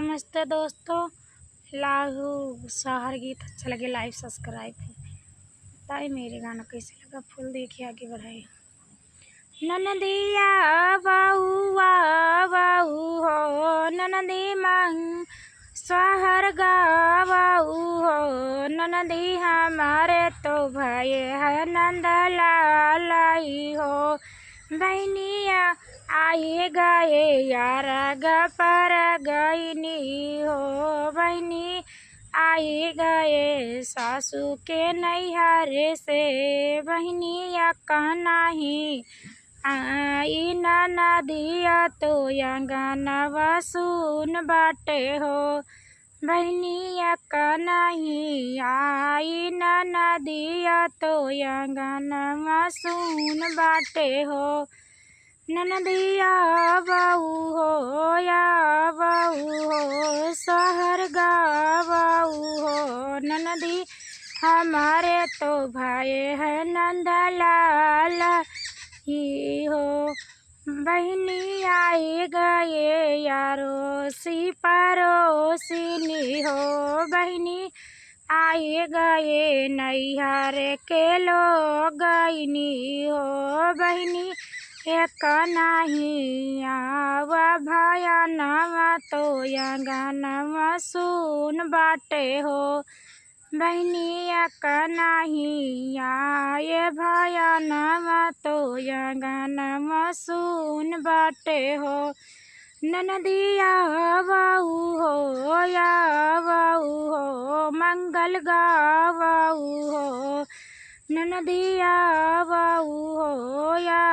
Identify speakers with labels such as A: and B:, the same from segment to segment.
A: नमस्ते दोस्तों। लाहू शहर गीत अच्छा लगे लाइक सब्सक्राइब बताइए। मेरे गाना कैसे लगा फुल देखिए आगे बढ़ाइए। ननदिया बहुआ बहु हो ननदी मांग शहर गाऊ हो ननदी हमारे तो भाई है नंद लाई हो बहनिया आई गए यार पर गईनी हो बहनी आई गए सासू के नैहरे से बहनिया कहना ही आई नदिया तो अंगनवा सुन बाटे हो बहनिया का नहीं आई नदिया तो अंगनवा सुन बाटे हो ननदिया बहू हो या बहू हो शहर गाऊ हो ननदी हमारे तो भाई है नंदलाल ही हो बहनी आई गए यारो सी परोसिनी हो बहनी आई गए नैहर के लोग गईनी हो बहनी एक नहीं आवा भाया नवा तो अंगनवा सुन बाटे हो बहनी एक नहीं आए भाया नवा तो अंगनवा सुन बाटे हो ननदिया बहू हो या बहू हो मंगल गाऊ हो ननदिया बहू हो या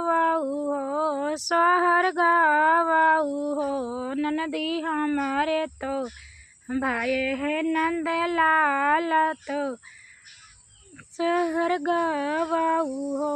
A: बहू हो शहर गाऊ हो ननदी हमारे तो भाई है नंदलाल तो शहर गाऊ हो।